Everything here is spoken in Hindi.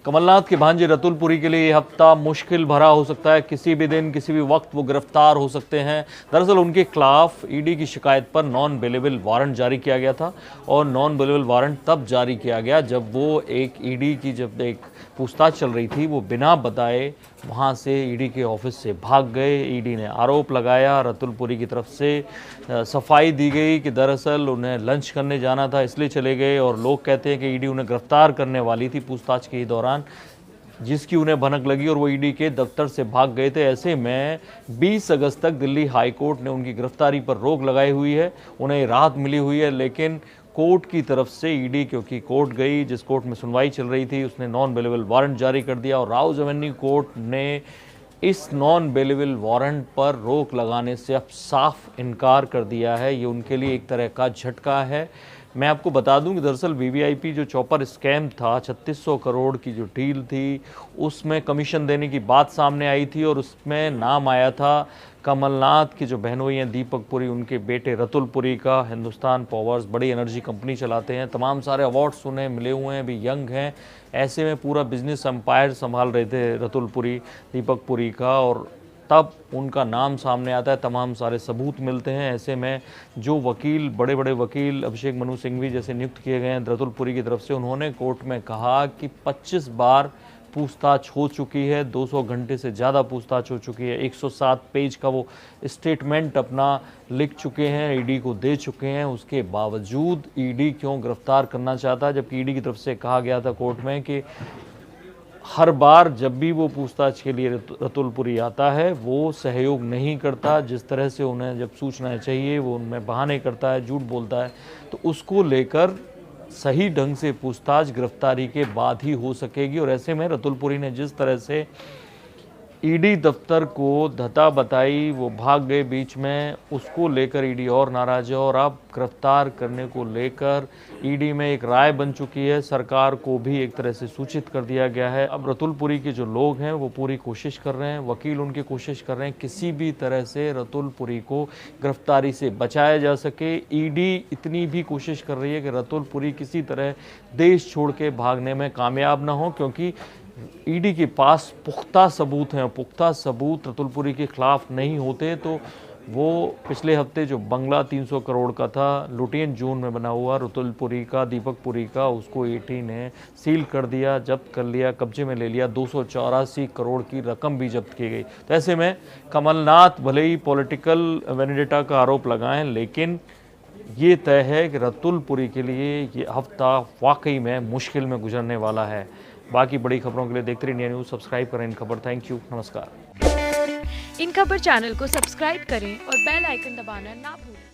कमलनाथ के भांजे रतुल पुरी के लिए ये हफ्ता मुश्किल भरा हो सकता है। किसी भी दिन किसी भी वक्त वो गिरफ्तार हो सकते हैं। दरअसल उनके खिलाफ ईडी की शिकायत पर नॉन बेलेबल वारंट जारी किया गया था और नॉन बेलेबल वारंट तब जारी किया गया जब वो एक ईडी की जब एक पूछताछ चल रही थी, वो बिना बताए वहाँ से ईडी के ऑफिस से भाग गए। ईडी ने आरोप लगाया, रतुल पुरी की तरफ से सफाई दी गई कि दरअसल उन्हें लंच करने जाना था इसलिए चले गए, और लोग कहते हैं कि ईडी उन्हें गिरफ्तार करने वाली थी पूछताछ के दौरान, जिसकी उन्हें भनक लगी और वो ईडी के दफ्तर से भाग गए थे। ऐसे में 20 अगस्त तक दिल्ली हाई कोर्ट ने उनकी गिरफ्तारी पर रोक लगाई हुई है, उन्हें राहत मिली हुई है। लेकिन कोर्ट की तरफ से ईडी, क्योंकि कोर्ट गई, जिस कोर्ट में सुनवाई चल रही थी, उसने नॉन बेलेबल वारंट जारी कर दिया और राउज एवेन्यू कोर्ट ने इस नॉन बेलेबल वारंट पर रोक लगाने से अब साफ इनकार कर दिया है। ये उनके लिए एक तरह का झटका है। मैं आपको बता दूं कि दरअसल वीवीआईपी जो चॉपर स्कैम था, 3600 करोड़ की जो डील थी, उसमें कमीशन देने की बात सामने आई थी और उसमें नाम आया था कमलनाथ की जो बहनोई हैं दीपक पुरी, उनके बेटे रतुल पुरी का। हिंदुस्तान पावर्स बड़ी एनर्जी कंपनी चलाते हैं, तमाम सारे अवार्ड्स उन्हें मिले हुए हैं, अभी यंग हैं। ऐसे में पूरा बिजनेस एम्पायर संभाल रहे थे रतुल पुरी, दीपक पुरी का, और तब उनका नाम सामने आता है, तमाम सारे सबूत मिलते हैं। ऐसे में जो वकील, बड़े बड़े वकील अभिषेक मनु सिंघवी जैसे नियुक्त किए गए हैं रतुल पुरी की तरफ से, उन्होंने कोर्ट में कहा कि 25 बार पूछताछ हो चुकी है, 200 घंटे से ज़्यादा पूछताछ हो चुकी है, 107 पेज का वो स्टेटमेंट अपना लिख चुके हैं, ईडी को दे चुके हैं। उसके बावजूद ईडी क्यों गिरफ्तार करना चाहता है, जबकि ईडी की तरफ से कहा गया था कोर्ट में कि हर बार जब भी वो पूछताछ के लिए रतुल पुरी आता है, वो सहयोग नहीं करता। जिस तरह से उन्हें जब सूचनाएं चाहिए वो उनमें बहाने करता है, झूठ बोलता है। तो उसको लेकर सही ढंग से पूछताछ गिरफ्तारी के बाद ही हो सकेगी। और ऐसे में रतुल पुरी ने जिस तरह से ईडी दफ्तर को धता बताई, वो भाग गए बीच में, उसको लेकर ईडी और नाराज है। और अब गिरफ्तार करने को लेकर ईडी में एक राय बन चुकी है, सरकार को भी एक तरह से सूचित कर दिया गया है। अब रतुल पुरी के जो लोग हैं वो पूरी कोशिश कर रहे हैं, वकील उनकी कोशिश कर रहे हैं किसी भी तरह से रतुल पुरी को गिरफ्तारी से बचाया जा सके। ईडी इतनी भी कोशिश कर रही है कि रतुल पुरी किसी तरह देश छोड़ के भागने में कामयाब ना हो, क्योंकि ईडी के पास पुख्ता सबूत हैं। पुख्ता सबूत रतुल पुरी के खिलाफ नहीं होते तो वो पिछले हफ्ते जो बंगला 300 करोड़ का था, लुटियन जोन में बना हुआ, रतुल पुरी का, दीपक पुरी का, उसको ईडी ने सील कर दिया, जब्त कर लिया, कब्जे में ले लिया। 284 करोड़ की रकम भी जब्त की गई। तो ऐसे में कमलनाथ भले ही पॉलिटिकल वेनेडिटा का आरोप लगाएं, लेकिन ये तय है कि रतुल पुरी के लिए ये हफ्ता वाकई में मुश्किल में गुजरने वाला है। बाकी बड़ी खबरों के लिए देखते रहिए इंडिया न्यूज़। सब्सक्राइब करें इन खबर। थैंक यू, नमस्कार। इन खबर चैनल को सब्सक्राइब करें और बेल आइकन दबाना ना भूलें।